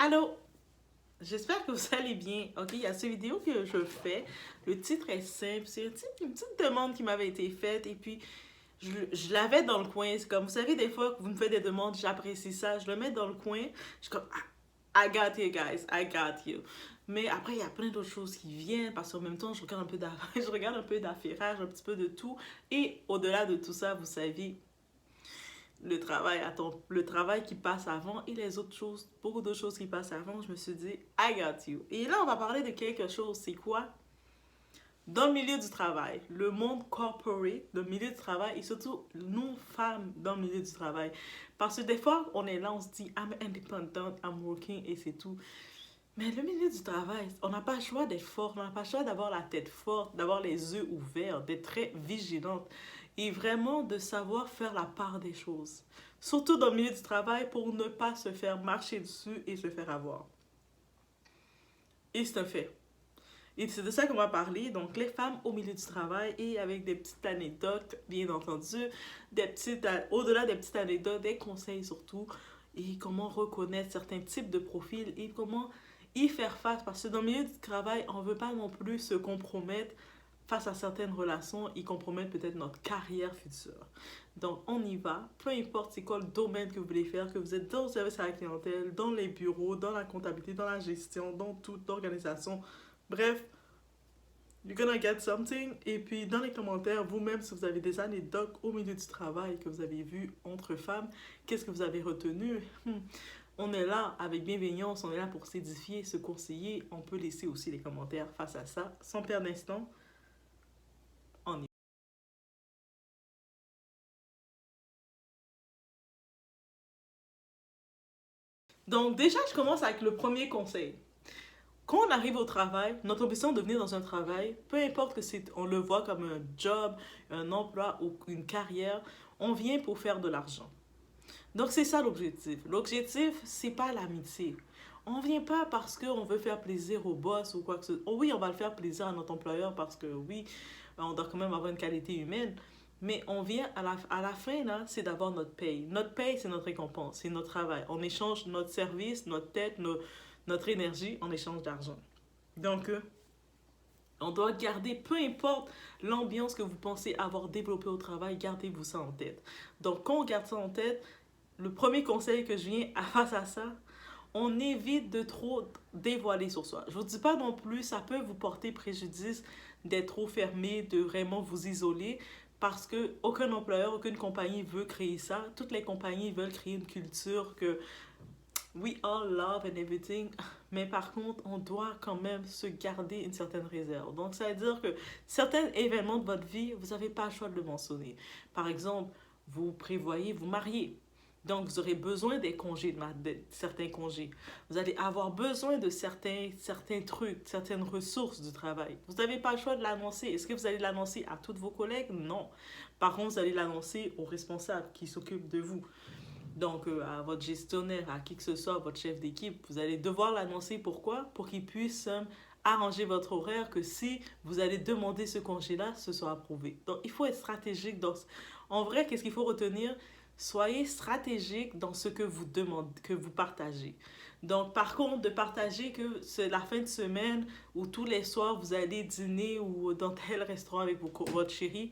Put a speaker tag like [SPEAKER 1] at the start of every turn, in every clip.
[SPEAKER 1] Allô, j'espère que vous allez bien. Ok, il y a cette vidéo que je fais. Le titre est simple. C'est une petite demande qui m'avait été faite et puis je l'avais dans le coin. C'est comme, vous savez, des fois que vous me faites des demandes, j'apprécie ça. Je le mets dans le coin. Je suis comme, I got you guys, I got you. Mais après, il y a plein d'autres choses qui viennent parce qu'en même temps, je regarde un peu je regarde un peu d'affairage, un petit peu de tout. Et au-delà de tout ça, vous savez, le travail qui passe avant et les autres choses, beaucoup d'autres choses qui passent avant, je me suis dit, I got you. Et là, on va parler de quelque chose, c'est quoi? Dans le milieu du travail, le monde corporate, le milieu du travail et surtout nous, femmes, dans le milieu du travail. Parce que des fois, on est là, on se dit, I'm independent, I'm working et c'est tout. Mais le milieu du travail, on n'a pas le choix d'être fort, on n'a pas le choix d'avoir la tête forte, d'avoir les yeux ouverts, d'être très vigilante et vraiment de savoir faire la part des choses. Surtout dans le milieu du travail pour ne pas se faire marcher dessus et se faire avoir. Et c'est un fait. Et c'est de ça qu'on va parler. Donc, les femmes au milieu du travail et avec des petites anecdotes, bien entendu, au-delà des petites anecdotes, des conseils surtout, et comment reconnaître certains types de profils et comment y faire face. Parce que dans le milieu du travail, on ne veut pas non plus se compromettre face à certaines relations et compromettre peut-être notre carrière future. Donc, on y va. Peu importe c'est quoi le domaine que vous voulez faire, que vous êtes dans le service à la clientèle, dans les bureaux, dans la comptabilité, dans la gestion, dans toute l'organisation. Bref, you're gonna get something. Et puis, dans les commentaires, vous-même, si vous avez des anecdotes au milieu du travail que vous avez vues entre femmes, qu'est-ce que vous avez retenu? On est là avec bienveillance, on est là pour s'édifier, se conseiller. On peut laisser aussi les commentaires face à ça. Sans perdre d'instant, on y va. Donc, déjà, je commence avec le premier conseil. Quand on arrive au travail, notre ambition de venir dans un travail, peu importe que c'est, on le voit comme un job, un emploi ou une carrière, on vient pour faire de l'argent. Donc c'est ça l'objectif. L'objectif, c'est pas l'amitié. On vient pas parce qu'on veut faire plaisir au boss ou quoi que ce soit. Oh oui, on va le faire plaisir à notre employeur parce que oui, on doit quand même avoir une qualité humaine. Mais on vient à la fin, là, c'est d'avoir notre paye. Notre paye, c'est notre récompense, c'est notre travail. On échange notre service, notre tête, notre énergie en échange d'argent. Donc, on doit garder, peu importe l'ambiance que vous pensez avoir développée au travail, gardez-vous ça en tête. Donc, quand on garde ça en tête, le premier conseil que je viens face à ça, on évite de trop dévoiler sur soi. Je ne vous dis pas non plus, ça peut vous porter préjudice d'être trop fermé, de vraiment vous isoler, parce que aucun employeur, aucune compagnie veut créer ça. Toutes les compagnies veulent créer une culture que we all love and everything, mais par contre, on doit quand même se garder une certaine réserve. Donc, ça veut dire que certains événements de votre vie, vous n'avez pas le choix de le mentionner. Par exemple, vous prévoyez vous marier. Donc, vous aurez besoin des congés, de certains congés. Vous allez avoir besoin de certains trucs, certaines ressources du travail. Vous n'avez pas le choix de l'annoncer. Est-ce que vous allez l'annoncer à tous vos collègues? Non. Par contre, vous allez l'annoncer aux responsables qui s'occupent de vous. Donc, à votre gestionnaire, à qui que ce soit, votre chef d'équipe, vous allez devoir l'annoncer. Pourquoi? Pour qu'il puisse arranger votre horaire, que si vous allez demander ce congé-là, ce soit approuvé. Donc, il faut être stratégique. En vrai, qu'est-ce qu'il faut retenir? Soyez stratégique dans ce que vous demandez, que vous partagez. Donc, par contre, de partager que c'est la fin de semaine ou tous les soirs, vous allez dîner ou dans tel restaurant avec votre chérie,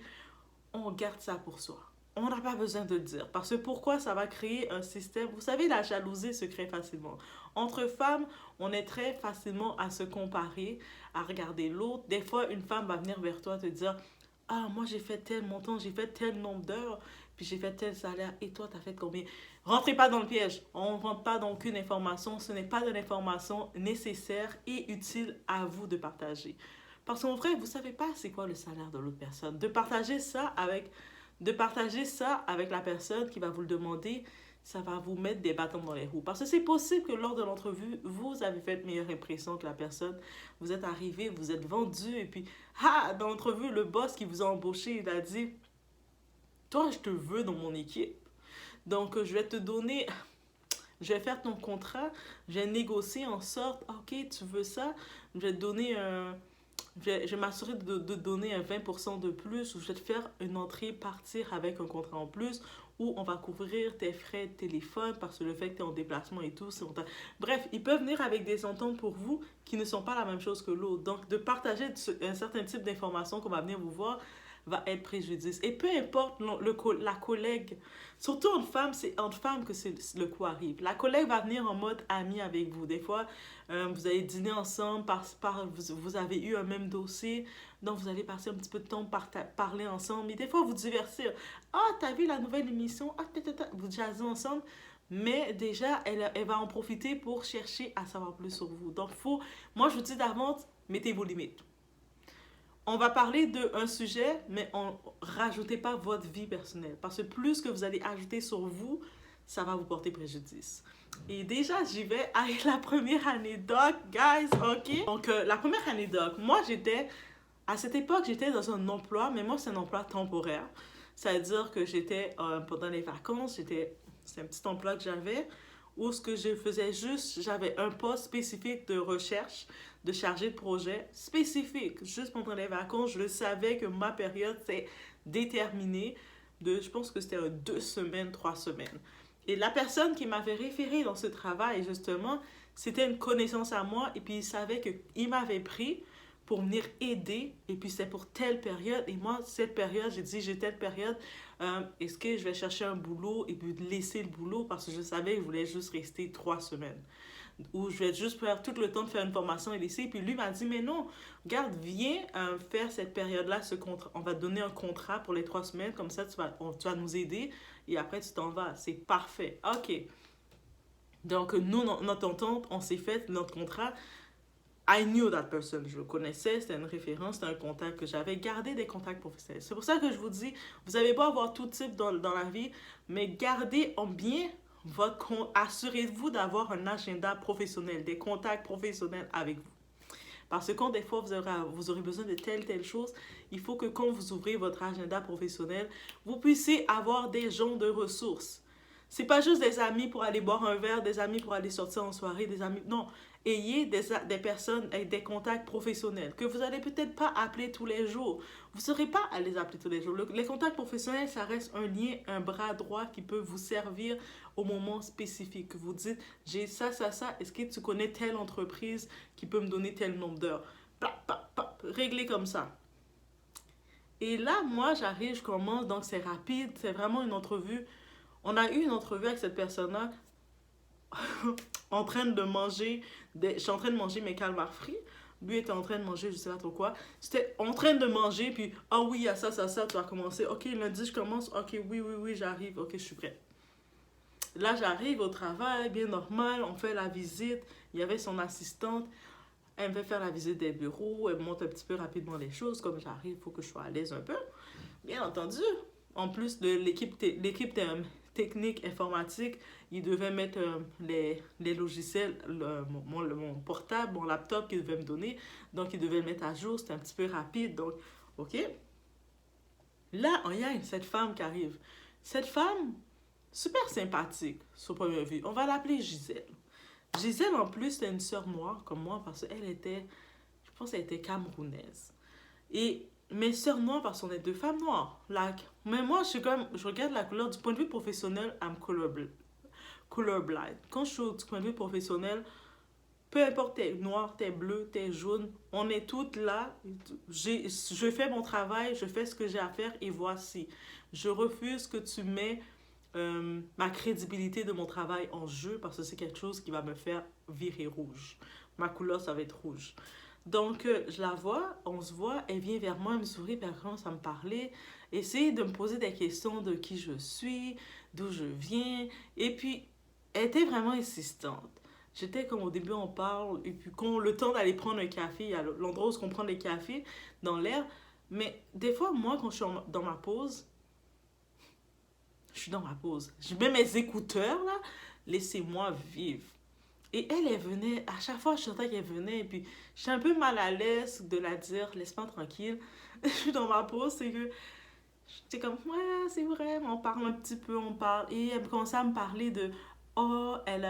[SPEAKER 1] on garde ça pour soi. On n'a pas besoin de le dire. Parce que pourquoi ça va créer un système. Vous savez, la jalousie se crée facilement. Entre femmes, on est très facilement à se comparer, à regarder l'autre. Des fois, une femme va venir vers toi te dire, ah, moi j'ai fait tel montant, j'ai fait tel nombre d'heures, puis j'ai fait tel salaire, et toi t'as fait combien? Rentrez pas dans le piège. On ne rentre pas dans aucune information. Ce n'est pas de l'information nécessaire et utile à vous de partager. Parce qu'en vrai, vous ne savez pas c'est quoi le salaire de l'autre personne. De partager ça avec la personne qui va vous le demander, ça va vous mettre des bâtons dans les roues. Parce que c'est possible que lors de l'entrevue, vous avez fait une meilleure impression que la personne. Vous êtes arrivé, vous êtes vendu, et puis, dans l'entrevue, le boss qui vous a embauché, il a dit, toi, je te veux dans mon équipe. Donc, je vais te donner, je vais faire ton contrat, je vais négocier en sorte, ok, tu veux ça, je vais te donner je vais m'assurer de donner un 20% de plus ou je vais te faire une entrée, partir avec un contrat en plus ou on va couvrir tes frais de téléphone parce que le fait que tu es en déplacement et tout. Bref, ils peuvent venir avec des ententes pour vous qui ne sont pas la même chose que l'autre. Donc, de partager un certain type d'informations qu'on va venir vous voir va être préjudice. Et peu importe la collègue, surtout c'est entre femmes que le coup arrive. La collègue va venir en mode ami avec vous. Des fois, vous allez dîner ensemble, vous avez eu un même dossier, donc vous allez passer un petit peu de temps parler ensemble. Et des fois, vous divertir. Ah, t'as vu la nouvelle émission? Ah, vous jazzez ensemble. Mais déjà, elle va en profiter pour chercher à savoir plus sur vous. Donc, moi, je vous dis d'avance, mettez vos limites. On va parler d'un sujet, mais rajoutez pas votre vie personnelle. Parce que plus que vous allez ajouter sur vous, ça va vous porter préjudice. Et déjà, j'y vais avec la première anecdote, guys, ok? Donc, la première anecdote, à cette époque, j'étais dans un emploi, mais moi, c'est un emploi temporaire. C'est-à-dire que pendant les vacances, c'est un petit emploi que j'avais, où ce que je faisais j'avais un poste spécifique de recherche, de chargé de projet spécifique. Juste pendant les vacances, je savais que ma période, c'est déterminée je pense que c'était 2 semaines, 3 semaines. Et la personne qui m'avait référé dans ce travail, justement, c'était une connaissance à moi, et puis il savait qu'il m'avait pris pour venir aider, et puis c'est pour telle période, et moi, cette période, j'ai telle période, est-ce que je vais chercher un boulot et puis laisser le boulot, parce que je savais que je voulais juste rester 3 semaines, ou je vais juste faire tout le temps de faire une formation et laisser, puis lui m'a dit, mais non, regarde, viens faire cette période-là, on va te donner un contrat pour les 3 semaines, comme ça, tu vas nous aider, et après, tu t'en vas, c'est parfait, ok. Donc, nous, notre entente, on s'est fait notre contrat. I knew that person, je le connaissais, c'était une référence, c'était un contact que j'avais. Gardé des contacts professionnels. C'est pour ça que je vous dis, vous n'avez pas avoir tout type dans la vie, mais gardez en bien assurez-vous d'avoir un agenda professionnel, des contacts professionnels avec vous. Parce que quand des fois vous aurez besoin de telle chose, il faut que quand vous ouvrez votre agenda professionnel, vous puissiez avoir des gens de ressources. C'est pas juste des amis pour aller boire un verre, des amis pour aller sortir en soirée, des amis. Non, ayez des personnes avec des contacts professionnels que vous allez peut-être pas appeler tous les jours. Vous ne saurez pas à les appeler tous les jours. Les contacts professionnels, ça reste un lien, un bras droit qui peut vous servir au moment spécifique. Vous dites, j'ai ça. Est-ce que tu connais telle entreprise qui peut me donner tel nombre d'heures? Réglez comme ça. Et là, moi, je commence, donc c'est rapide, c'est vraiment une entrevue. On a eu une entrevue avec cette personne-là en train de manger, je suis en train de manger mes calmars frits. Lui était en train de manger, je sais pas trop quoi. J'étais en train de manger, puis ah oui, il y a ça, tu vas commencer. Ok, lundi, je commence. Ok, oui, j'arrive. Ok, je suis prête. Là, j'arrive au travail, bien normal. On fait la visite. Il y avait son assistante. Elle me fait faire la visite des bureaux. Elle me montre un petit peu rapidement les choses. Comme j'arrive, il faut que je sois à l'aise un peu. Bien entendu. En plus de l'équipe technique informatique, ils devaient mettre les logiciels, mon portable, mon laptop qu'ils devaient me donner. Donc, ils devaient le mettre à jour. C'était un petit peu rapide. Donc, ok. Là, il y a cette femme qui arrive. Cette femme, super sympathique, sur première vue. On va l'appeler Gisèle. Gisèle, en plus, c'était une sœur noire comme moi parce qu'elle était, je pense qu'elle était camerounaise. Et mes sœurs noires parce qu'on est 2 femmes noires. Mais moi, je regarde la couleur du point de vue professionnel, I'm colorblind. Quand je suis du point de vue professionnel, peu importe t'es noir, t'es bleu, t'es jaune, on est toutes là. Je fais mon travail, je fais ce que j'ai à faire et voici. Je refuse que tu mets ma crédibilité de mon travail en jeu parce que c'est quelque chose qui va me faire virer rouge. Ma couleur, ça va être rouge. Donc, je la vois, on se voit, elle vient vers moi, elle me sourit, puis elle commence à me parler, essayer de me poser des questions de qui je suis, d'où je viens, et puis, elle était vraiment insistante. J'étais comme au début, on parle, et puis quand le temps d'aller prendre un café, il y a l'endroit où on prend les cafés, dans l'air, mais des fois, moi, quand je suis dans ma pause, je suis dans ma pause. Je mets mes écouteurs, là, laissez-moi vivre. Et elle venait, à chaque fois, je sentais qu'elle venait, et puis je suis un peu mal à l'aise de la dire, laisse-moi tranquille. Je suis dans ma pause, c'est que j'étais comme, ouais, c'est vrai, on parle un petit peu, on parle. Et elle commençait à me parler de, oh, elle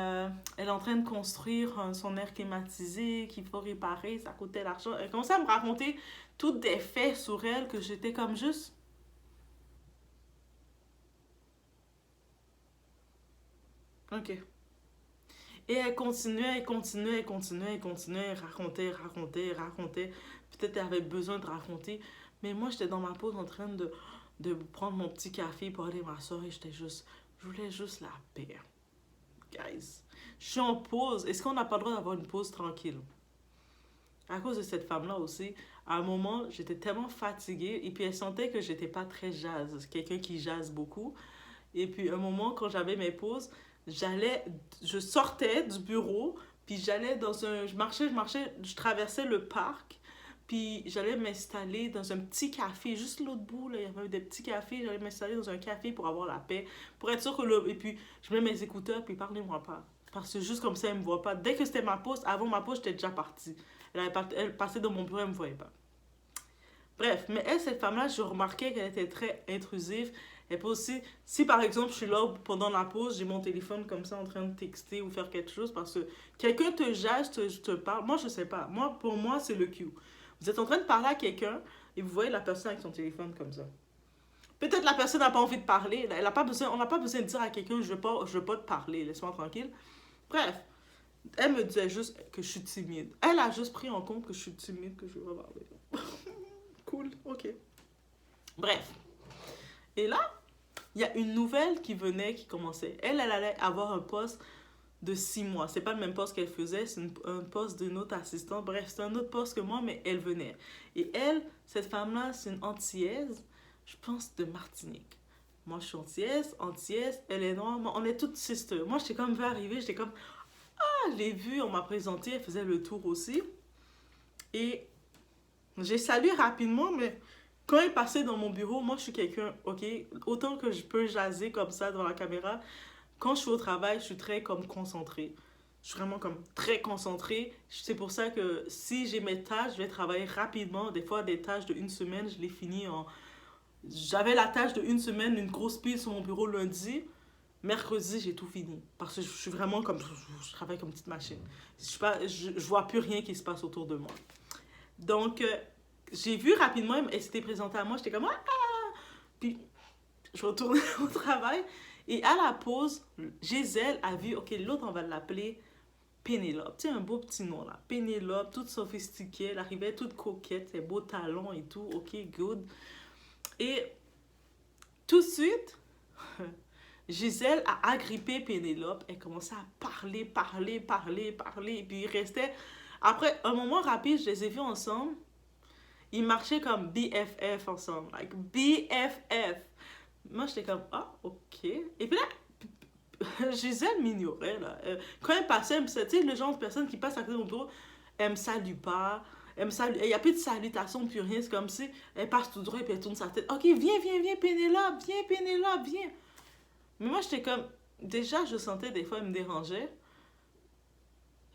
[SPEAKER 1] est en train de construire son air climatisé qu'il faut réparer, ça coûtait l'argent. Elle commençait à me raconter toutes des faits sur elle que j'étais comme juste, Ok. Et elle continuait, elle continuait, elle continuait, elle continuait, elle racontait, racontait, racontait. Peut-être elle avait besoin de raconter. Mais moi, j'étais dans ma pause en train de prendre mon petit café pour aller m'asseoir et je voulais juste la paix. Guys, je suis en pause. Est-ce qu'on n'a pas le droit d'avoir une pause tranquille? À cause de cette femme-là aussi, à un moment, j'étais tellement fatiguée et puis elle sentait que j'étais pas très jazz, quelqu'un qui jazz beaucoup. Et puis, un moment, quand j'avais mes pauses, j'allais, je sortais du bureau, puis j'allais dans un, je marchais, je traversais le parc, puis j'allais m'installer dans un petit café, juste l'autre bout, là, il y avait des petits cafés, j'allais m'installer dans un café pour avoir la paix, pour être sûr que le, et puis je mets mes écouteurs, puis parlez-moi pas. Parce que juste comme ça, elle me voit pas. Dès que c'était ma pause, avant ma pause, j'étais déjà partie. Elle passait dans mon bureau, elle me voyait pas. Bref, mais elle, cette femme-là, je remarquais qu'elle était très intrusive. Elle peut aussi, si par exemple je suis là pendant la pause, j'ai mon téléphone comme ça en train de texter ou faire quelque chose parce que quelqu'un te jase, te parle. Moi, je sais pas. Moi, pour moi, c'est le cue. Vous êtes en train de parler à quelqu'un et vous voyez la personne avec son téléphone comme ça. Peut-être la personne n'a pas envie de parler. Elle a pas besoin, on n'a pas besoin de dire à quelqu'un je veux pas te parler, laisse-moi tranquille. Bref, elle me disait juste que je suis timide. Elle a juste pris en compte que je suis timide, que je veux pas parler. Cool, ok. Bref. Et là, il y a une nouvelle qui venait, qui commençait. Elle allait avoir un poste de 6 mois. C'est pas le même poste qu'elle faisait, c'est un poste d'une autre assistante. Bref, c'est un autre poste que moi, mais elle venait. Et elle, cette femme-là, c'est une antillaise, je pense, de Martinique. Moi, je suis antillaise, elle est noire, on est toutes sisters. Moi, j'étais comme vu arriver, j'étais comme, ah, je l'ai vue, on m'a présenté, elle faisait le tour aussi. Et j'ai salué rapidement, mais quand elle passait dans mon bureau, moi je suis quelqu'un, ok, autant que je peux jaser comme ça devant la caméra, quand je suis au travail, je suis très comme concentrée. Je suis vraiment comme très concentrée. C'est pour ça que si j'ai mes tâches, je vais travailler rapidement. Des fois, des tâches de une semaine, je les finis en... J'avais la tâche de une semaine, une grosse pile sur mon bureau lundi. Mercredi, j'ai tout fini. Parce que je suis vraiment comme... Je travaille comme une petite machine. Je vois plus rien qui se passe autour de moi. Donc, j'ai vu rapidement, elle s'était présentée à moi, j'étais comme ah! Puis je retournais au travail et à la pause, Gisèle a vu, ok, l'autre on va l'appeler Pénélope. Tu sais, un beau petit nom là. Pénélope, toute sophistiquée, elle arrivait toute coquette, ses beaux talons et tout, ok, good. Et tout de suite, Gisèle a agrippé Pénélope, elle commençait à parler, parler, parler, parler, et puis il restait. Après un moment rapide, je les ai vus ensemble. Ils marchaient comme BFF ensemble. Like BFF. Moi, j'étais comme, ah, ok. Et puis là, Gisèle m'ignorait, là. Quand elle passait, tu sais, le genre de personne qui passe à côté de mon bureau, elle me salue pas. Elle me salue. Il n'y a plus de salutation, plus rien. C'est comme si elle passe tout droit et puis elle tourne sa tête. Ok, viens, viens, viens, Pénélope, viens, Pénélope, viens. Mais moi, j'étais comme, déjà, je sentais des fois, elle me dérangeait.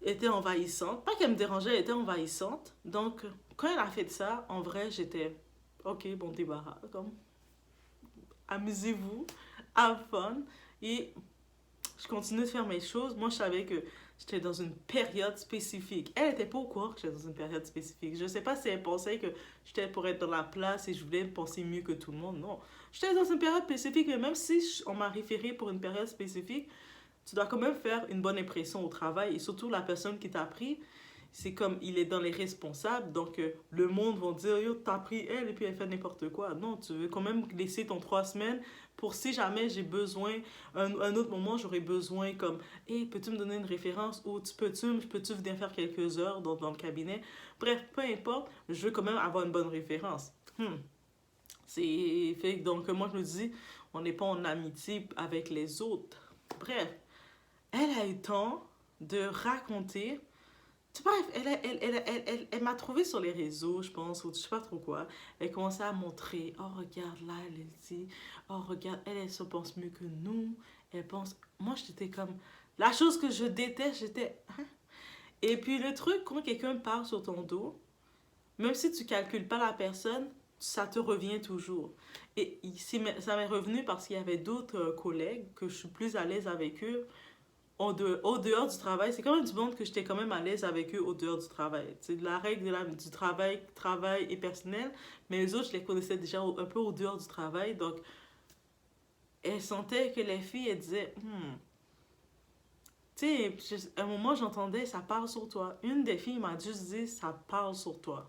[SPEAKER 1] Elle était envahissante. Pas qu'elle me dérangeait, elle était envahissante. Donc, quand elle a fait ça, en vrai, j'étais, ok, bon débarras. Comme, amusez-vous, have fun. Et je continuais de faire mes choses. Moi, je savais que j'étais dans une période spécifique. Elle était pas au courant que j'étais dans une période spécifique. Je sais pas si elle pensait que j'étais pour être dans la place et je voulais penser mieux que tout le monde. Non. J'étais dans une période spécifique, mais même si on m'a référé pour une période spécifique, tu dois quand même faire une bonne impression au travail. Et surtout, la personne qui t'a pris, c'est comme il est dans les responsables, donc le monde va dire yo, t'as pris elle et puis elle fait n'importe quoi. Non, tu veux quand même laisser ton 3 semaines pour si jamais j'ai besoin, un autre moment j'aurais besoin comme hey, peux-tu me donner une référence ou peux-tu venir faire quelques heures dans le cabinet. Bref, peu importe, je veux quand même avoir une bonne référence. C'est fait donc moi je me dis on n'est pas en amitié avec les autres. Bref, elle a eu le temps de raconter. Bref, elle m'a trouvé sur les réseaux, je pense, ou je sais pas trop quoi. Elle commençait à montrer, oh regarde là, elle dit, oh regarde, elle se pense mieux que nous. Elle pense, moi j'étais comme, la chose que je déteste, j'étais, hein? Et puis le truc, quand quelqu'un parle sur ton dos, même si tu calcules pas la personne, ça te revient toujours. Et ici, ça m'est revenu parce qu'il y avait d'autres collègues que je suis plus à l'aise avec eux au dehors du travail. C'est quand même du monde que j'étais quand même à l'aise avec eux au dehors du travail. C'est la règle du travail et personnel. Mais les autres, je les connaissais déjà un peu au dehors du travail. Donc, elles sentaient que les filles, elles disaient, Tu sais, à un moment, j'entendais, ça parle sur toi. Une des filles m'a juste dit, ça parle sur toi.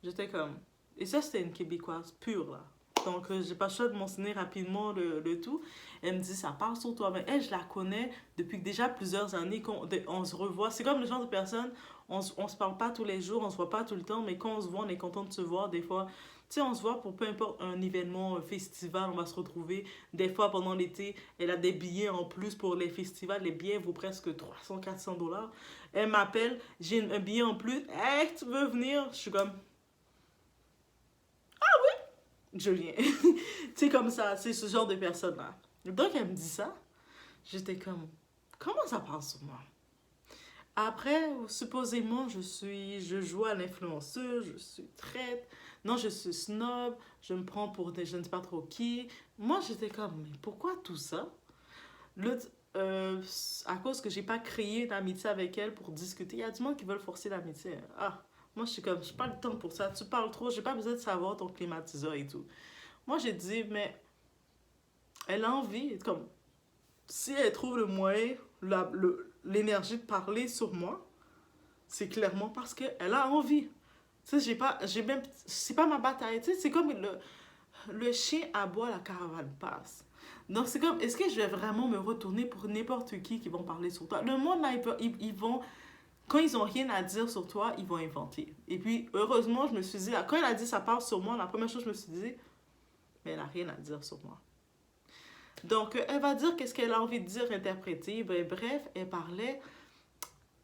[SPEAKER 1] J'étais comme... Et ça, c'était une Québécoise pure, là. Donc, j'ai pas le choix de mentionner rapidement le tout. Elle me dit, ça parle sur toi. Mais elle, je la connais depuis déjà plusieurs années qu'on se revoit. C'est comme le genre de personne, on se parle pas tous les jours, on se voit pas tout le temps, mais quand on se voit, on est content de se voir. Des fois, tu sais, on se voit pour peu importe un événement, un festival, on va se retrouver. Des fois, pendant l'été, elle a des billets en plus pour les festivals. Les billets vaut presque 300 400 $. Elle m'appelle, j'ai un billet en plus. Hey, tu veux venir? Je suis comme, je viens. C'est comme ça, c'est ce genre de personne-là. Donc, elle me dit ça. J'étais comme, comment ça passe sur moi? Après, supposément, je joue à l'influenceuse, je suis traite, non, je suis snob, je me prends pour des je ne sais pas trop qui. Moi, j'étais comme, mais pourquoi tout ça? L'autre, à cause que j'ai pas créé d'amitié avec elle pour discuter, il y a du monde qui veulent forcer l'amitié. Ah, moi, je suis comme, j'ai pas le temps pour ça. Tu parles trop, j'ai pas besoin de savoir ton climatiseur et tout. Moi, j'ai dit, mais elle a envie, comme, si elle trouve le moyen, l'énergie de parler sur moi, c'est clairement parce qu'elle a envie. Tu sais, j'ai même, c'est pas ma bataille. Tu sais, c'est comme le chien aboie, la caravane passe. Donc, c'est comme, est-ce que je vais vraiment me retourner pour n'importe qui vont parler sur toi? Le monde, là, ils vont, quand ils ont rien à dire sur toi, ils vont inventer. Et puis, heureusement, je me suis dit, quand elle a dit ça parle sur moi, la première chose que je me suis dit, mais elle n'a rien à dire sur moi. Donc, elle va dire qu'est-ce qu'elle a envie de dire, interpréter. Ben, bref, elle parlait.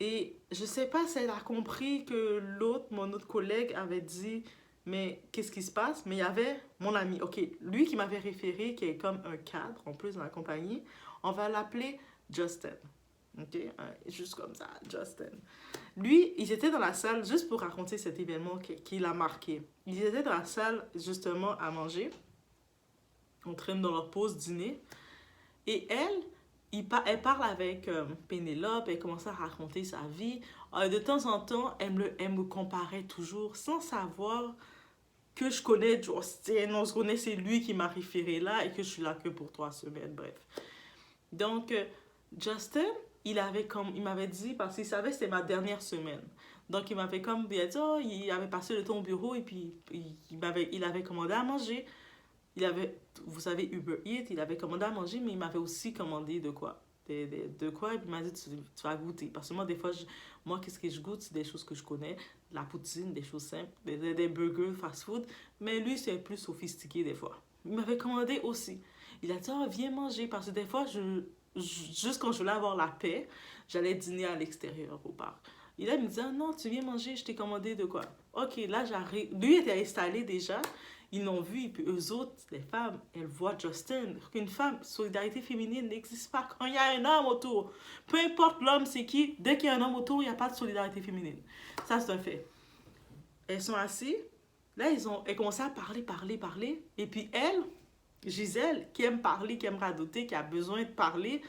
[SPEAKER 1] Et je sais pas si elle a compris que mon autre collègue avait dit, mais qu'est-ce qui se passe? Mais il y avait mon ami, ok, lui qui m'avait référé, qui est comme un cadre en plus dans la compagnie, on va l'appeler Justin. Ok, juste comme ça, Justin. Lui, ils étaient dans la salle, juste pour raconter cet événement qui l'a marqué. Ils étaient dans la salle justement à manger, en train dans leur pause dîner. Et elle parle avec Pénélope, elle commence à raconter sa vie. De temps en temps, elle me comparait toujours sans savoir que je connais Justin. On se connaît, c'est lui qui m'a référé là et que je suis là que pour 3 semaines, bref. Donc, Justin, il m'avait dit, parce qu'il savait que c'était ma dernière semaine. Donc, il m'avait comme dit, oh, il avait passé le temps au bureau et puis il avait commandé à manger. Vous savez, Uber Eats, il avait commandé à manger, mais il m'avait aussi commandé de quoi? De quoi? Et puis il m'a dit, tu vas goûter. Parce que moi, des fois, moi, qu'est-ce que je goûte? C'est des choses que je connais. De la poutine, des choses simples, des burgers, fast-food. Mais lui, c'est plus sophistiqué des fois. Il m'avait commandé aussi. Il a dit, oh, viens manger. Parce que des fois, juste quand je voulais avoir la paix, j'allais dîner à l'extérieur au parc. Il me dit, ah, non, tu viens manger, je t'ai commandé de quoi? Ok, là, j'arrive. Lui était installé déjà. Ils l'ont vu, et puis eux autres, les femmes, elles voient Justin. Qu'une femme, solidarité féminine n'existe pas quand il y a un homme autour. Peu importe l'homme, c'est qui, dès qu'il y a un homme autour, il n'y a pas de solidarité féminine. Ça, c'est un fait. Elles sont assises, là, elles commencent à parler. Et puis elle, Gisèle, qui aime parler, qui aime radoter, qui a besoin de parler,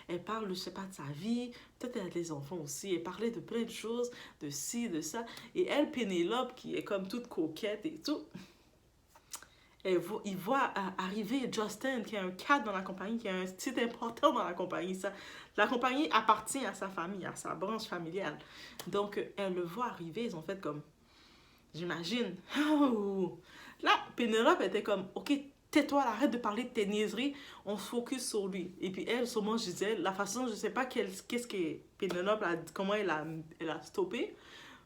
[SPEAKER 1] elle parle, je sais pas, de sa vie, peut-être elle a des enfants aussi, elle parlait de plein de choses, de ci, de ça. Et elle, Pénélope, qui est comme toute coquette et tout, il voit arriver Justin, qui est un cadre dans la compagnie, qui a un titre important dans la compagnie. La compagnie appartient à sa famille, à sa branche familiale. Donc, elle le voit arriver, ils ont fait comme, j'imagine. Oh. Là, Pénélope était comme, ok, tais-toi, arrête de parler de tes niaiseries, on se focus sur lui. Et puis elle, sûrement Gisèle, la façon, je sais pas qu'est-ce que Pénélope, comment elle a stoppé,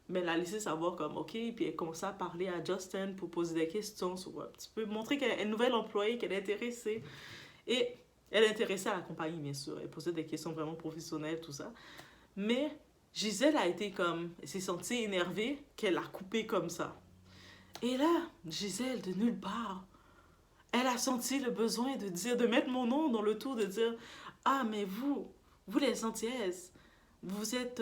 [SPEAKER 1] mais elle a laissé savoir comme, ok, puis elle commençait à parler à Justin pour poser des questions sur un petit peu, montrer qu'elle est une nouvelle employée, qu'elle est intéressée. Et elle est intéressée à la compagnie, bien sûr. Elle posait des questions vraiment professionnelles, tout ça. Mais Gisèle a été comme, elle s'est sentie énervée qu'elle a coupé comme ça. Et là, Gisèle, de nulle part, elle a senti le besoin de dire, de mettre mon nom dans le tout, de dire, ah, mais vous les Antillaises, vous êtes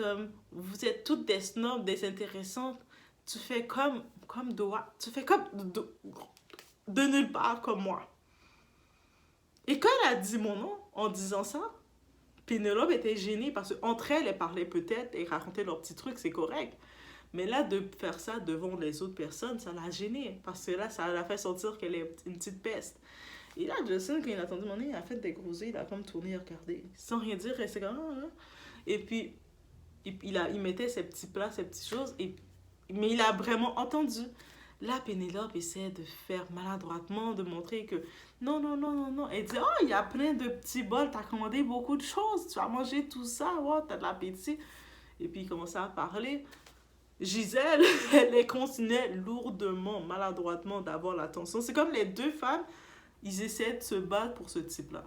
[SPEAKER 1] toutes des snobs, des intéressantes. Tu fais comme Doha. Tu fais comme de nulle part comme moi. Et quand elle a dit mon nom, en disant ça, Pénélope était gênée parce qu'entre elles parlaient peut-être et racontaient leurs petits trucs, c'est correct. Mais là, de faire ça devant les autres personnes, ça l'a gênée. Parce que là, ça l'a fait sentir qu'elle est une petite peste. Et là, Justin, quand il a entendu mon nom, il a fait des gros yeux, il a comme tourné et regardé. Sans rien dire, et c'est comme... Et puis, il mettait ses petits plats, ses petites choses. Mais il a vraiment entendu. Là, Pénélope essaie de faire maladroitement, de montrer que non, non, non, non, non. Elle dit, oh, il y a plein de petits bols, t'as commandé beaucoup de choses, tu vas manger tout ça, oh, t'as de l'appétit. Et puis, il commençait à parler. Gisèle, elle les continuait lourdement, maladroitement d'avoir l'attention. C'est comme les deux femmes, ils essaient de se battre pour ce type-là.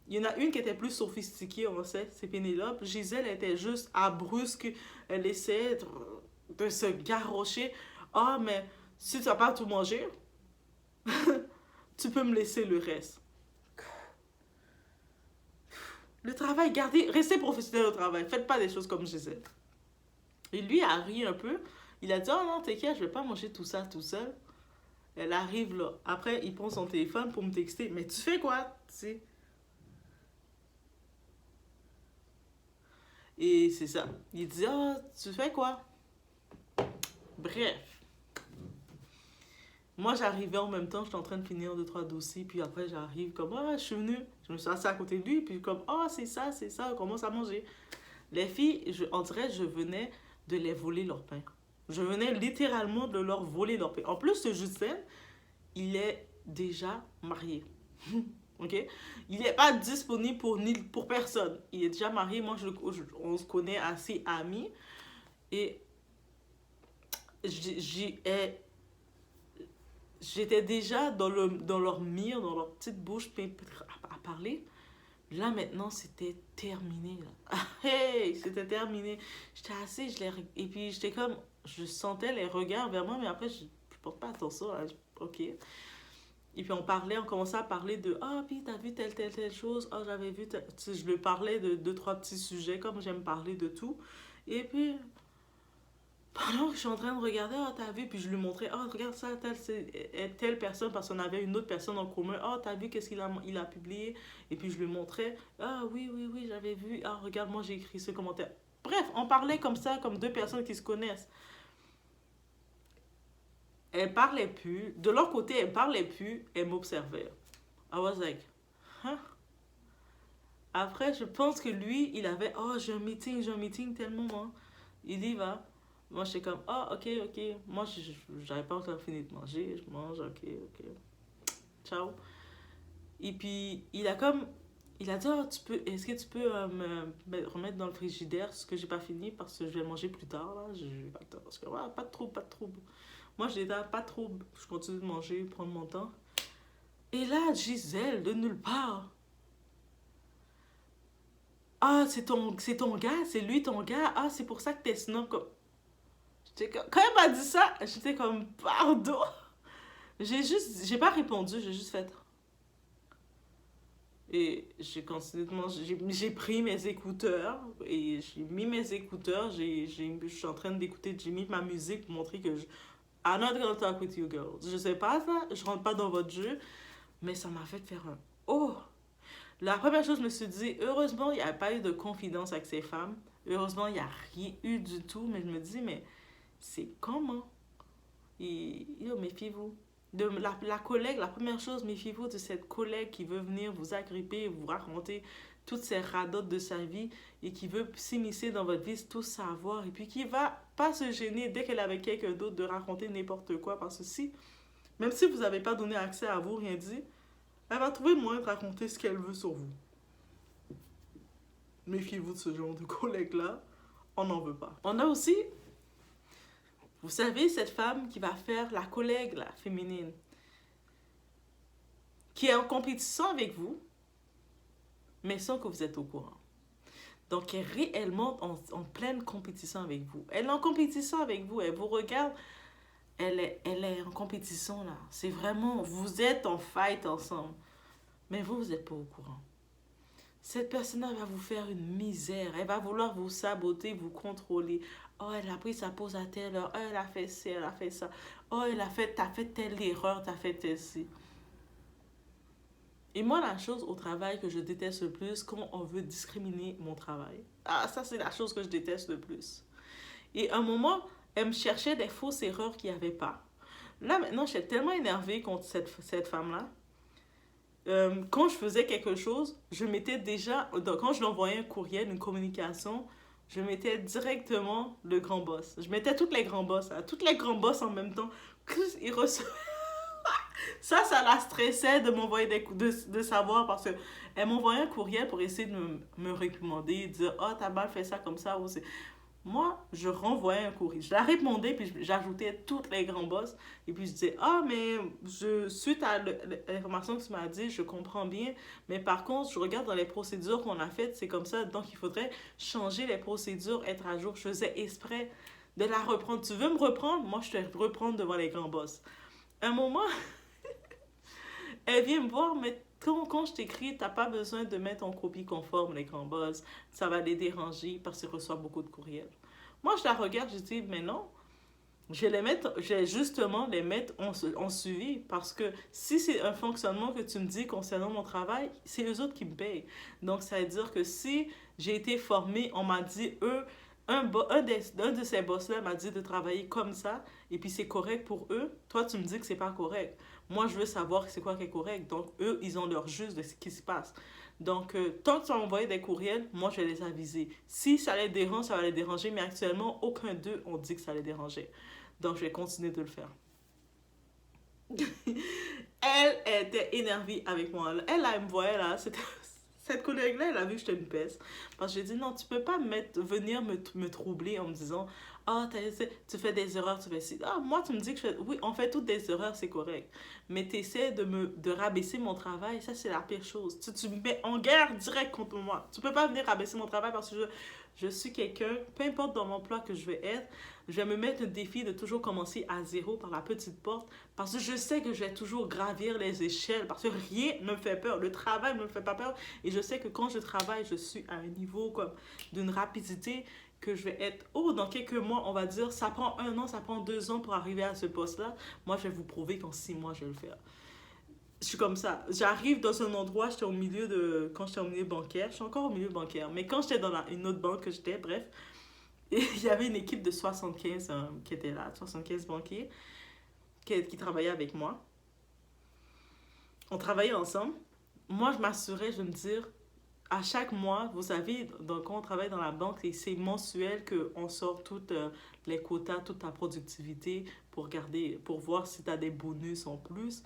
[SPEAKER 1] Il y en a une qui était plus sophistiquée, on sait, c'est Pénélope. Gisèle était juste à brusque, elle essayait de se garrocher. Ah, mais si tu vas pas tout manger, tu peux me laisser le reste. Le travail, gardez, restez professionnel au travail. Faites pas des choses comme Gisèle. Et lui a ri un peu. Il a dit, oh non, t'inquiète, je vais pas manger tout ça tout seul. Elle arrive là. Après, il prend son téléphone pour me texter. Mais tu fais quoi? Tu sais. Et c'est ça. Il dit, oh, tu fais quoi? Bref. Moi, j'arrivais en même temps, j'étais en train de finir 2-3 dossiers, puis après, j'arrive comme, ah, je suis venue. Je me suis assise à côté de lui, puis comme, ah, c'est ça, on commence à manger. Les filles, on dirait que je venais de les voler leur pain. Je venais littéralement de leur voler leur pain. En plus, ce Justin, il est déjà marié. Ok? Il n'est pas disponible pour personne. Il est déjà marié. Moi, on se connaît assez amis. Et j'étais déjà dans leur mire, dans leur petite bouche à parler. Là, maintenant, c'était terminé. Là. Hey, c'était terminé. J'étais assise, et puis j'étais comme... Je sentais les regards vers moi, mais après, je porte pas attention. Hein. Ok. Et puis on commençait à parler de ah, puis t'as vu telle chose. Ah, j'avais vu. Je lui parlais de 2-3 petits sujets, comme j'aime parler de tout. Et puis, pendant que je suis en train de regarder, ah, t'as vu, puis je lui montrais, ah, regarde ça, telle personne, parce qu'on avait une autre personne en commun, ah, t'as vu qu'est-ce il a publié, et puis je lui montrais, ah, oui, j'avais vu, ah, regarde, moi j'ai écrit ce commentaire. Bref, on parlait comme ça, comme deux personnes qui se connaissent. Elle parlait plus, de leur côté, elle parlait plus, elle m'observait. I was like, huh? Après, je pense que lui, il avait, oh, j'ai un meeting tel moment. Il y va. Moi, j'étais comme, ah, ok. Moi, j'avais pas encore fini de manger. Je mange, ok. Ciao. Et puis, il a dit, oh, est-ce que tu peux me remettre dans le frigidaire ce que j'ai pas fini parce que je vais manger plus tard, là. J'ai pas le temps. Parce que, ouais, pas de trouble. Moi, je disais, pas de trouble. Je continue de manger, prendre mon temps. Et là, Gisèle, de nulle part. Ah, c'est ton gars, c'est lui ton gars. Ah, c'est pour ça que t'es snob. Quand elle m'a dit ça, j'étais comme, pardon. J'ai pas répondu, j'ai juste fait. Et j'ai continué de manger. J'ai pris mes écouteurs et j'ai mis mes écouteurs. Je suis en train d'écouter, j'ai mis ma musique pour montrer que I'm not gonna talk with you girls. Je sais pas ça, je rentre pas dans votre jeu, mais ça m'a fait faire un oh. La première chose, je me suis dit, heureusement, il n'y a pas eu de confidence avec ces femmes. Heureusement, il n'y a rien eu du tout. Mais je me dis, mais c'est comment? Et méfiez-vous. La collègue, la première chose, méfiez-vous de cette collègue qui veut venir vous agripper, vous raconter toutes ces radotes de sa vie et qui veut s'immiscer dans votre vie, tout savoir. Et puis qui va pas se gêner dès qu'elle est avec quelqu'un d'autre de raconter n'importe quoi. Parce que même si vous n'avez pas donné accès à vous, rien dit, elle va trouver le moyen de raconter ce qu'elle veut sur vous. Méfiez-vous de ce genre de collègue-là. On n'en veut pas. On a aussi, vous savez, cette femme qui va faire la collègue là, féminine, qui est en compétition avec vous, mais sans que vous êtes au courant. Donc, elle est réellement en pleine compétition avec vous. Elle est en compétition avec vous. Elle vous regarde. Elle est en compétition là. C'est vraiment, vous êtes en fight ensemble. Mais vous n'êtes pas au courant. Cette personne-là va vous faire une misère. Elle va vouloir vous saboter, vous contrôler. Oh, elle a pris sa pause à telle heure. Oh, elle a fait ci, elle a fait ça. Oh, t'as fait telle erreur, t'as fait telle ci. Et moi, la chose au travail que je déteste le plus, quand on veut discriminer mon travail. Ah, ça, c'est la chose que je déteste le plus. Et à un moment, elle me cherchait des fausses erreurs qu'il n'y avait pas. Là, maintenant, je suis tellement énervée contre cette femme-là. quand je faisais quelque chose, je mettais déjà, quand je l'envoyais un courriel, une communication, je mettais directement le grand boss. Je mettais toutes les grands boss, là, toutes les grands boss en même temps. Ils reçoivent. Ça la stressait de m'envoyer de savoir parce que elle m'envoyait un courriel pour essayer de me réprimander, dire oh t'as mal fait ça comme ça ou c'est moi, je renvoyais un courrier. Je la répondais, puis j'ajoutais toutes les grands boss. Et puis je disais, ah, mais suite à l'information que tu m'as dit, je comprends bien. Mais par contre, je regarde dans les procédures qu'on a faites, c'est comme ça. Donc, il faudrait changer les procédures, être à jour. Je faisais exprès de la reprendre. Tu veux me reprendre? Moi, je te reprendre devant les grands boss. À un moment, elle vient me voir, mais quand je t'écris, t'as pas besoin de mettre en copie conforme les grands boss. Ça va les déranger parce qu'ils reçoivent beaucoup de courriels. Moi, je la regarde, je dis, mais non, je vais justement les mettre en suivi parce que si c'est un fonctionnement que tu me dis concernant mon travail, c'est eux autres qui me payent. Donc, ça veut dire que si j'ai été formée, on m'a dit, un de ces boss-là m'a dit de travailler comme ça, et puis c'est correct pour eux. Toi, tu me dis que c'est pas correct. Moi, je veux savoir c'est quoi qui est correct. Donc, eux, ils ont leur juste de ce qui se passe. Donc, tant que tu as envoyé des courriels, moi, je vais les aviser. Si ça les dérange, ça va les déranger, mais actuellement, aucun d'eux ont dit que ça les dérangeait. Donc, je vais continuer de le faire. Elle était énervée avec moi. Elle me voyait là. Cette collègue-là, elle a vu que j'étais une peste. Parce que j'ai dit, non, tu peux pas venir me troubler en me disant, ah, tu fais des erreurs, tu fais ci. Ah, moi, tu me dis que je fais. Oui, on fait toutes des erreurs, c'est correct. Mais tu essaies de rabaisser mon travail, ça, c'est la pire chose. Tu me mets en guerre direct contre moi. Tu peux pas venir rabaisser mon travail parce que je suis quelqu'un, peu importe dans l'emploi que je vais être, je vais me mettre un défi de toujours commencer à zéro par la petite porte parce que je sais que je vais toujours gravir les échelles parce que rien ne me fait peur. Le travail ne me fait pas peur et je sais que quand je travaille, je suis à un niveau comme d'une rapidité que je vais être, oh, dans quelques mois, on va dire, ça prend 1 an, ça prend 2 ans pour arriver à ce poste-là. Moi, je vais vous prouver qu'en 6 mois, je vais le faire. Je suis comme ça. J'arrive dans un endroit, quand j'étais au milieu bancaire, je suis encore au milieu bancaire, mais quand j'étais dans une autre banque que j'étais, bref, il y avait une équipe de 75 qui était là, 75 banquiers qui travaillaient avec moi. On travaillait ensemble. Moi, je m'assurais, je me dire, à chaque mois, vous savez, quand on travaille dans la banque, c'est mensuel qu'on sort tous les quotas, toute ta productivité pour voir si tu as des bonus en plus.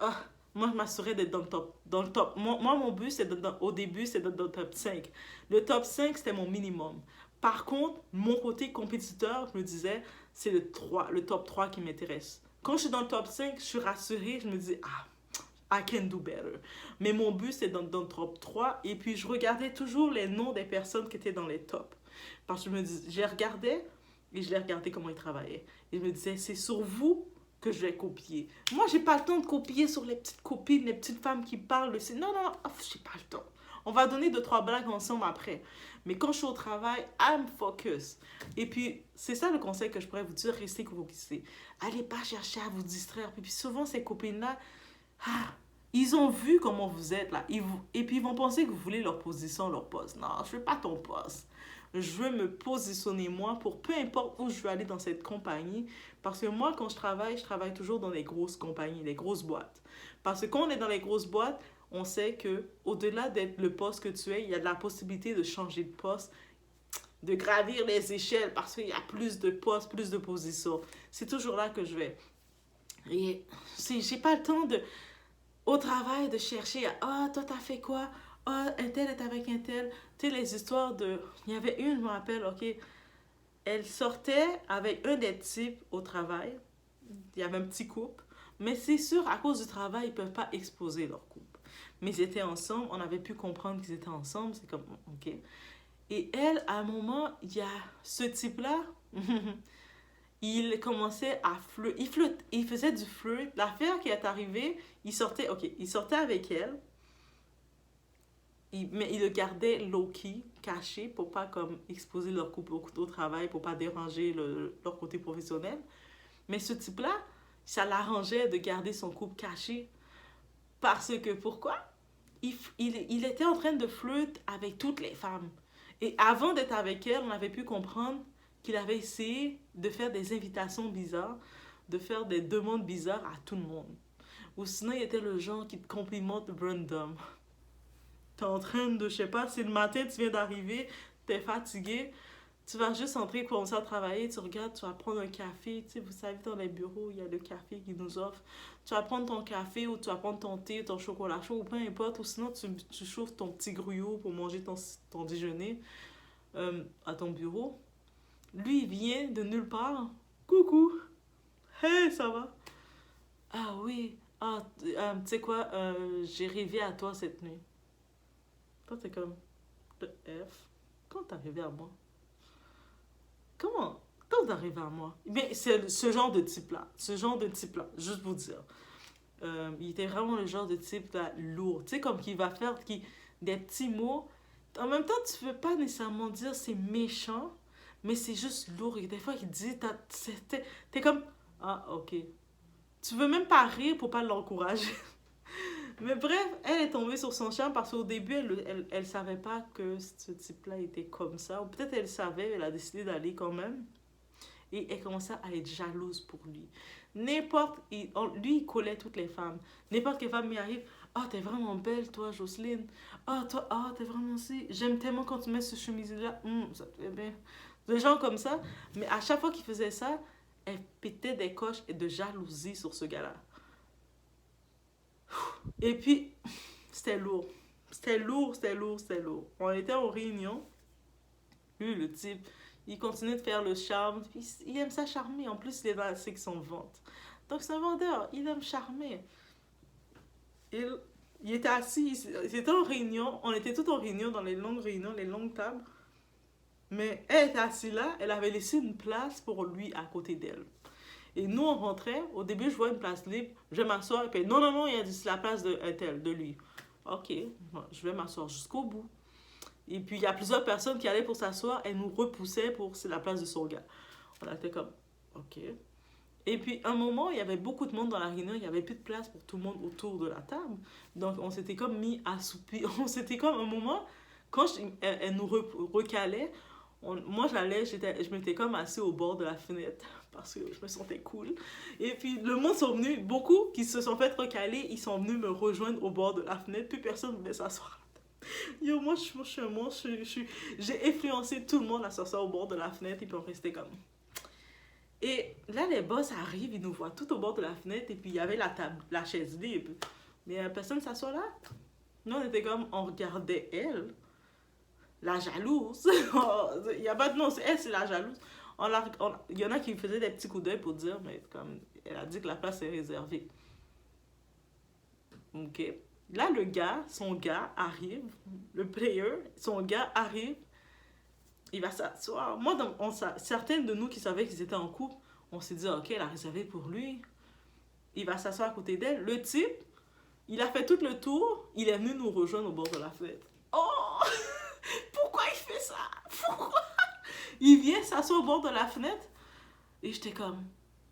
[SPEAKER 1] Ah, moi, je m'assurais d'être dans le top. Dans le top. Moi mon but, au début, c'est d'être dans le top 5. Le top 5 c'était mon minimum. Par contre, mon côté compétiteur, je me disais, c'est le top 3 qui m'intéresse. Quand je suis dans le top 5 je suis rassurée, je me dis, ah, I can do better. Mais mon but, c'est dans le top 3. Et puis, je regardais toujours les noms des personnes qui étaient dans les tops. Parce que je les regardais et je les regardais comment ils travaillaient. Et je me disais, c'est sur vous que je vais copier. Moi, j'ai pas le temps de copier sur les petites copines, les petites femmes qui parlent. Non, non, oh, j'ai pas le temps. On va donner 2-3 blagues ensemble après. Mais quand je suis au travail, I'm focus. Et puis, c'est ça le conseil que je pourrais vous dire, restez focusé. Allez pas chercher à vous distraire. Et puis souvent, ces copines-là, ah, ils ont vu comment vous êtes là. Et puis ils vont penser que vous voulez leur position, leur poste. Non, je veux pas ton poste. Je veux me positionner moi pour peu importe où je veux aller dans cette compagnie. Parce que moi, quand je travaille toujours dans les grosses compagnies, les grosses boîtes. Parce que quand on est dans les grosses boîtes, on sait que au-delà d'être le poste que tu es, il y a de la possibilité de changer de poste, de gravir les échelles parce qu'il y a plus de postes, plus de positions. C'est toujours là que je vais. Et j'ai pas le temps au travail de chercher à ah, toi, t'as fait quoi? Ah, un tel est avec un tel. Tu sais, les histoires de. Il y avait une, je me rappelle, ok. Elle sortait avec un des types au travail. Il y avait un petit couple. Mais c'est sûr, à cause du travail, ils ne peuvent pas exposer leur couple. Mais ils étaient ensemble, on avait pu comprendre qu'ils étaient ensemble. C'est comme, ok. Et elle, à un moment, il y a ce type-là. Il commençait à il faisait du flirt. L'affaire qui est arrivée, il sortait avec elle, mais il le gardait low-key, caché, pour pas comme exposer leur couple au travail, pour pas déranger leur côté professionnel. Mais ce type-là, ça l'arrangeait de garder son couple caché. Parce que, pourquoi? Il était en train de flirter avec toutes les femmes. Et avant d'être avec elle, on avait pu comprendre qu'il avait essayé de faire des invitations bizarres, de faire des demandes bizarres à tout le monde. Ou sinon, il était le genre qui te complimente random. T'es en train de, je sais pas, si le matin tu viens d'arriver, t'es fatigué, tu vas juste entrer, commencer à travailler, tu regardes, tu vas prendre un café, tu sais, vous savez, dans les bureaux, il y a le café qui nous offre. Tu vas prendre ton café ou tu vas prendre ton thé, ton chocolat chaud, ou peu importe, ou sinon tu chauffes ton petit gruyot pour manger ton déjeuner à ton bureau. Lui, il vient de nulle part. Coucou, hey, ça va? Ah oui, tu sais quoi, j'ai rêvé à toi cette nuit. Toi, t'es comme, le F, quand t'es arrivé à moi? Comment? Quand t'es arrivé à moi? Mais c'est ce genre de type-là. Ce genre de type-là, juste pour dire. Il était vraiment le genre de type-là lourd. Tu sais, comme qu'il va faire des petits mots. En même temps, tu veux pas nécessairement dire c'est méchant, mais c'est juste lourd. Et des fois, il dit, t'es comme, ah, ok. Tu veux même pas rire pour pas l'encourager. Mais bref, elle est tombée sur son charme parce qu'au début, elle savait pas que ce type-là était comme ça. Ou peut-être elle savait, elle a décidé d'aller quand même. Et elle commençait à être jalouse pour lui. Lui, il collait toutes les femmes. N'importe quelle femme lui arrive. Ah, oh, t'es vraiment belle, toi, Jocelyne. Ah, oh, toi, ah, oh, t'es vraiment si. J'aime tellement quand tu mets ce chemise-là. Ça te fait bien. Des gens comme ça. Mais à chaque fois qu'il faisait ça, elle pétait des coches et de jalousie sur ce gars-là. Et puis, c'était lourd. C'était lourd, c'était lourd, c'était lourd. On était en réunion. Lui, le type, il continue de faire le charme. Puis il aime ça charmer. En plus, il est dans la section vente. Donc, c'est un vendeur. Il aime charmer. Il était assis. Il était en réunion. On était tous en réunion, dans les longues réunions, les longues tables. Mais elle était assise là. Elle avait laissé une place pour lui à côté d'elle. Et nous, on rentrait. Au début, je vois une place libre. Je vais m'asseoir. Et puis, non, non, non, il y a dit, c'est la place de lui. Ok, je vais m'asseoir jusqu'au bout. Et puis, il y a plusieurs personnes qui allaient pour s'asseoir. Elles nous repoussaient pour c'est la place de son gars. On était comme, ok. Et puis, un moment, il y avait beaucoup de monde dans la réunion. Il n'y avait plus de place pour tout le monde autour de la table. Donc, on s'était comme mis assoupis. On s'était comme un moment, quand elle nous recalait, moi, je m'étais comme assis au bord de la fenêtre parce que je me sentais cool. Et puis, le monde sont venus, beaucoup qui se sont fait recaler, ils sont venus me rejoindre au bord de la fenêtre. Puis, personne ne voulait s'asseoir. Yo, moi, j'ai influencé tout le monde à s'asseoir au bord de la fenêtre et puis on restait comme. Et là, les boss arrivent, ils nous voient tout au bord de la fenêtre et puis il y avait la chaise libre. Mais personne ne s'assoit là. Nous, on était comme, on regardait elle, la jalouse. Il y a pas de nom, c'est elle, c'est la jalouse. Il y en a qui faisaient des petits coups d'œil pour dire, mais comme elle a dit que la place est réservée. Ok. Là, son gars arrive, le player, son gars arrive, il va s'asseoir. Moi, certains de nous qui savaient qu'ils étaient en couple, on s'est dit, ok, elle a réservé pour lui. Il va s'asseoir à côté d'elle. Le type, il a fait tout le tour, il est venu nous rejoindre au bord de la fenêtre. Oh! Pourquoi il fait ça? Pourquoi? Il vient s'asseoir au bord de la fenêtre et j'étais comme.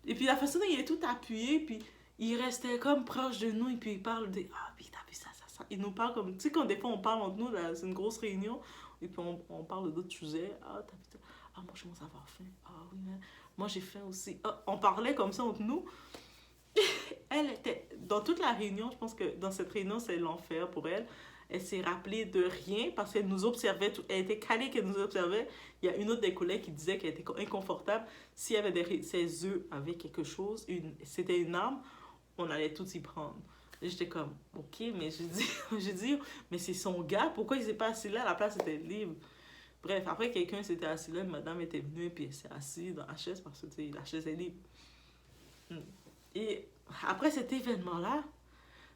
[SPEAKER 1] Et puis la façon dont il est tout appuyé, puis il restait comme proche de nous et puis il parle de ah puis t'as vu ça. Il nous parle comme tu sais quand des fois on parle entre nous là, c'est une grosse réunion et puis on parle d'autres sujets. Ah t'as vu ça. Ah moi je commence à avoir faim. Ah oui mais moi j'ai faim aussi. Ah, on parlait comme ça entre nous. Elle était dans toute la réunion, je pense que dans cette réunion c'est l'enfer pour elle. Elle s'est rappelée de rien parce qu'elle nous observait, elle était calée qu'elle nous observait. Il y a une autre des collègues qui disait qu'elle était inconfortable. S'il y avait ses œufs avec quelque chose, c'était une arme, on allait tout y prendre. Et j'étais comme, ok, mais j'ai dit, mais c'est son gars, pourquoi il s'est pas assis là, la place était libre. Bref, après quelqu'un s'était assis là, une madame était venue et puis elle s'est assise dans la chaise parce que la chaise est libre. Et après cet événement-là,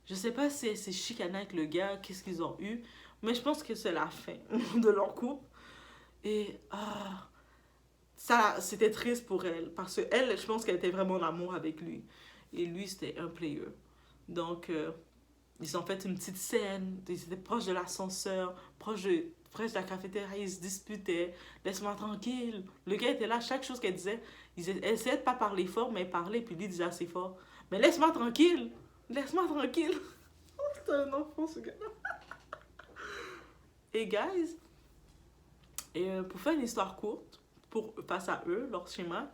[SPEAKER 1] je sais pas si c'est chicané avec le gars, qu'est-ce qu'ils ont eu, mais je pense que c'est la fin de leur couple. Et ça, c'était triste pour elle, parce que elle, je pense qu'elle était vraiment en amour avec lui. Et lui, c'était un player. Donc, ils ont fait une petite scène, ils étaient proches de l'ascenseur, proches de la cafétéria, ils se disputaient. Laisse-moi tranquille. Le gars était là, chaque chose qu'elle disait, elle essayait de pas parler fort, mais elle parlait, puis lui disait assez fort. Mais laisse-moi tranquille. Laisse-moi tranquille. Oh, c'est un enfant, ce gars. Et guys, pour faire une histoire courte, face à eux, leur schéma,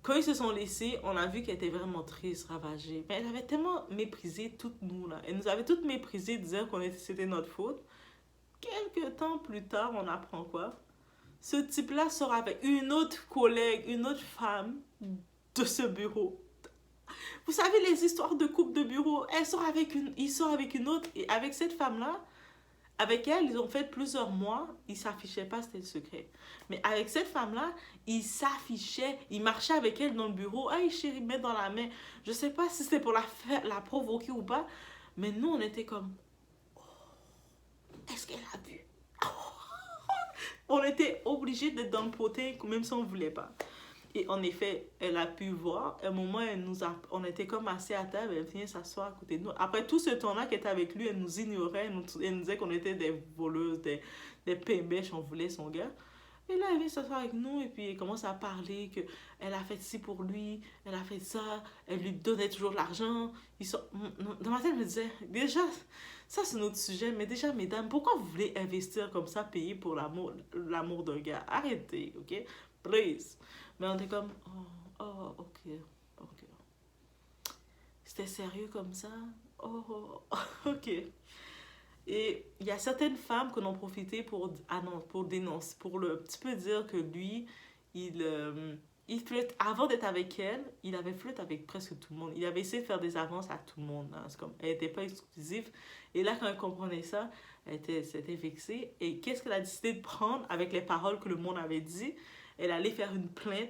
[SPEAKER 1] quand ils se sont laissés, on a vu qu'elle était vraiment triste, ravagée. Mais elle avait tellement méprisé toutes nous, là. Elle nous avait toutes méprisées, disant c'était notre faute. Quelques temps plus tard, on apprend quoi? Ce type-là sort avec une autre collègue, une autre femme de ce bureau. Vous savez, les histoires de couple de bureau, il sort avec une autre, et avec cette femme-là, avec elle, ils ont fait plusieurs mois, ils ne s'affichaient pas, c'était le secret. Mais avec cette femme-là, ils s'affichaient, ils marchaient avec elle dans le bureau. Hey chérie, mets dans la main. Je ne sais pas si c'était pour la provoquer ou pas, mais nous, on était comme, est-ce qu'elle a vu? On était obligés d'être dans le poté, même si on ne voulait pas. Et en effet, elle a pu voir. À un moment, on était comme assis à table, elle venait s'asseoir à côté de nous. Après tout ce temps-là qu'elle était avec lui, elle nous ignorait, elle nous disait qu'on était des voleuses, des pémbèches, on voulait son gars. Et là, elle vient s'asseoir avec nous et puis elle commence à parler qu'elle a fait ci pour lui, elle a fait ça, elle lui donnait toujours de l'argent. Dans ma tête, je me disais, déjà, ça c'est notre sujet, mais déjà, mesdames, pourquoi vous voulez investir comme ça, payer pour l'amour d'un gars? Arrêtez, ok? Please. Mais on était comme, ok, ok. C'était sérieux comme ça? Ok. Et il y a certaines femmes qui en ont profité pour dénoncer, pour un petit peu dire que lui, il flirte, avant d'être avec elle, il avait flirté avec presque tout le monde. Il avait essayé de faire des avances à tout le monde. Hein. C'est comme, elle n'était pas exclusive. Et là, quand elle comprenait ça, s'était vexée. Et qu'est-ce qu'elle a décidé de prendre avec les paroles que le monde avait dit? Elle allait faire une plainte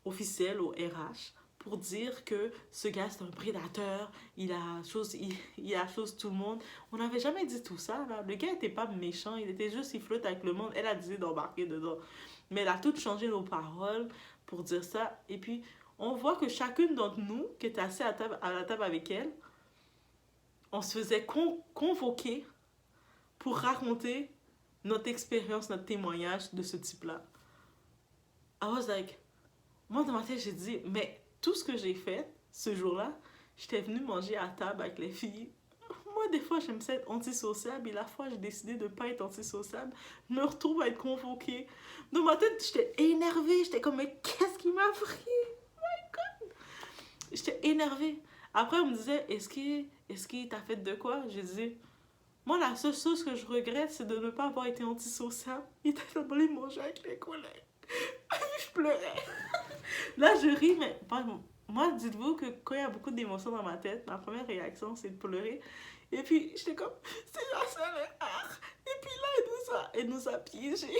[SPEAKER 1] officielle au RH pour dire que ce gars c'est un prédateur, il a chose tout le monde. On n'avait jamais dit tout ça, là. Le gars n'était pas méchant, il était juste, il flotte avec le monde. Elle a décidé d'embarquer dedans. Mais elle a tout changé nos paroles pour dire ça. Et puis, on voit que chacune d'entre nous, qui était assise à la table avec elle, on se faisait convoquer pour raconter notre expérience, notre témoignage de ce type-là. I was like, moi dans ma tête j'ai dit, mais tout ce que j'ai fait ce jour-là, j'étais venue manger à table avec les filles. Moi des fois j'aime ça être antisociable et la fois j'ai décidé de ne pas être antisociable, je me retrouve à être convoquée. Dans ma tête j'étais énervée, j'étais comme mais qu'est-ce qui m'a pris? Oh my God! J'étais énervée. Après on me disait, est-ce qu'il t'a fait de quoi? J'ai dit, moi la seule chose que je regrette c'est de ne pas avoir été antisociable. Il était allé manger avec les collègues. Je pleurais. Là, je ris, mais moi, dites-vous que quand il y a beaucoup d'émotions dans ma tête, ma première réaction, c'est de pleurer. Et puis, j'étais comme, c'est la seule erreur. Et puis là, elle nous a piégés.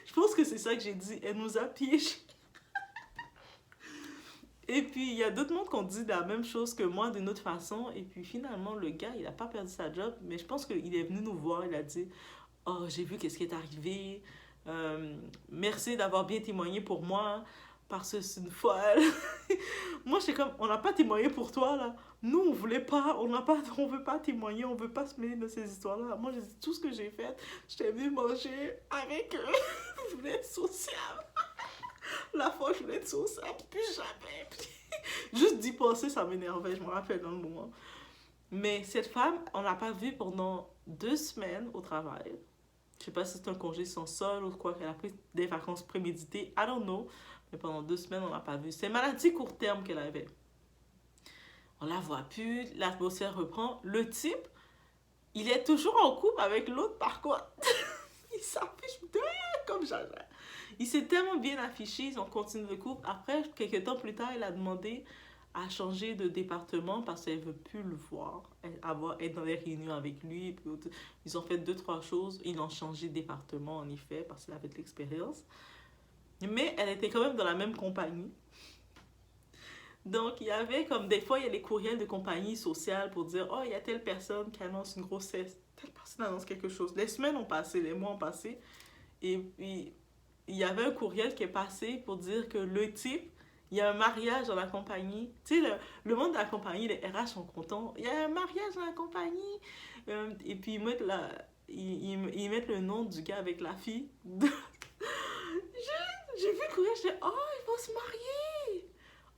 [SPEAKER 1] Je pense que c'est ça que j'ai dit, elle nous a piégés. Et puis, il y a d'autres mondes qui ont dit la même chose que moi d'une autre façon. Et puis, finalement, le gars, il n'a pas perdu sa job, mais je pense qu'il est venu nous voir, il a dit, oh, j'ai vu qu'est-ce qui est arrivé. Merci d'avoir bien témoigné pour moi parce que c'est une folle. Moi j'étais comme, on n'a pas témoigné pour toi là, nous on voulait pas, on veut pas témoigner, on veut pas se mêler de ces histoires là. Moi j'ai dit tout ce que j'ai fait, j'étais venue manger avec eux. Je voulais être sociable. La fois je voulais être sociable, plus jamais. Juste d'y penser ça m'énervait, je me rappelle dans le moment. Mais cette femme, on l'a pas vue pendant 2 semaines au travail. Je sais pas si c'est un congé sans sol ou quoi, qu'elle a pris des vacances préméditées. I don't know. Mais pendant 2 semaines, on l'a pas vue. C'est une maladie court terme qu'elle avait. On la voit plus, l'atmosphère reprend. Le type, il est toujours en couple avec l'autre par contre. Il s'affiche de rien comme jamais. Il s'est tellement bien affiché, ils ont continué le couple. Après, quelques temps plus tard, il a demandé à changer de département parce qu'elle ne veut plus le voir, être dans les réunions avec lui. Puis, ils ont fait 2-3 choses. Ils ont changé de département, en effet, parce qu'il avait de l'expérience. Mais elle était quand même dans la même compagnie. Donc, il y avait comme des fois, il y a les courriels de compagnie sociale pour dire, oh, il y a telle personne qui annonce une grossesse. Telle personne annonce quelque chose. Les semaines ont passé, les mois ont passé. Et puis, il y avait un courriel qui est passé pour dire que le type, il y a un mariage dans la compagnie. Tu sais, le monde de la compagnie, les RH sont contents. Il y a un mariage dans la compagnie. Et puis, ils mettent le nom du gars avec la fille. J'ai vu le courriel, j'étais, oh, ils vont se marier.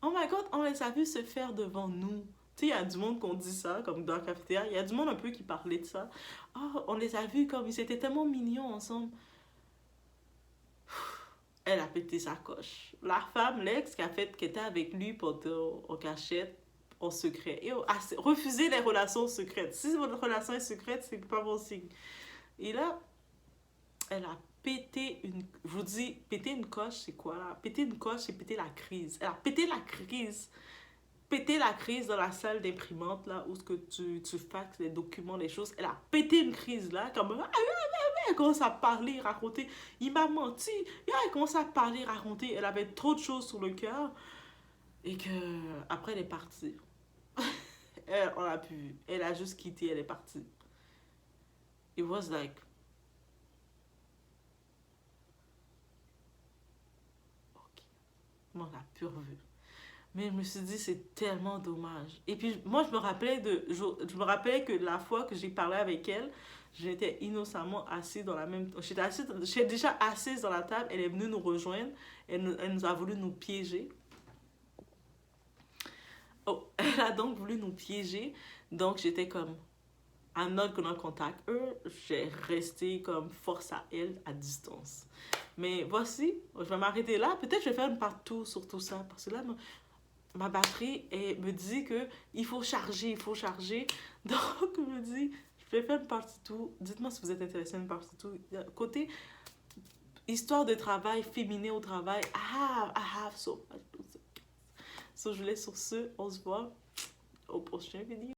[SPEAKER 1] Oh my God, on les a vus se faire devant nous. Tu sais, il y a du monde qui dit ça, comme dans la cafétéria. Il y a du monde un peu qui parlait de ça. Oh, on les a vus comme ils étaient tellement mignons ensemble. Elle a pété sa coche. La femme, l'ex, qui était avec lui pendant, en cachette, en secret. Et a refusé les relations secrètes. Si votre relation est secrète, c'est pas bon signe. Et là, elle a pété une... Je vous dis, péter une coche, c'est quoi là? Péter une coche, c'est péter la crise. Elle a pété la crise. Péter la crise dans la salle d'imprimante, là, où ce que tu faxes les documents, les choses. Elle a pété une crise, là, comme... Elle commence à parler, raconter. Il m'a menti. Et elle commence à parler, raconter. Elle avait trop de choses sur le cœur. Et que... Après, elle est partie. On l'a plus vue. Elle a juste quitté, elle est partie. It was like... Ok. On l'a plus revue. Mais je me suis dit, c'est tellement dommage. Et puis, moi, je me rappelais que la fois que j'ai parlé avec elle, j'étais innocemment assise dans la même... J'étais déjà assise dans la table, elle est venue nous rejoindre, elle nous a voulu nous piéger. Oh, elle a donc voulu nous piéger, donc j'étais comme, I'm not gonna contact her, j'ai resté comme force à elle à distance. Mais voici, je vais m'arrêter là, peut-être je vais faire une partout sur tout ça, parce que là, ma batterie me dit que il faut charger, il faut charger. Donc, je me dis, je vais faire une partie tout. Dites-moi si vous êtes intéressé à une partie tout. Côté histoire de travail, féminin au travail, I have so much. So, je laisse sur ce, on se voit au prochain vidéo.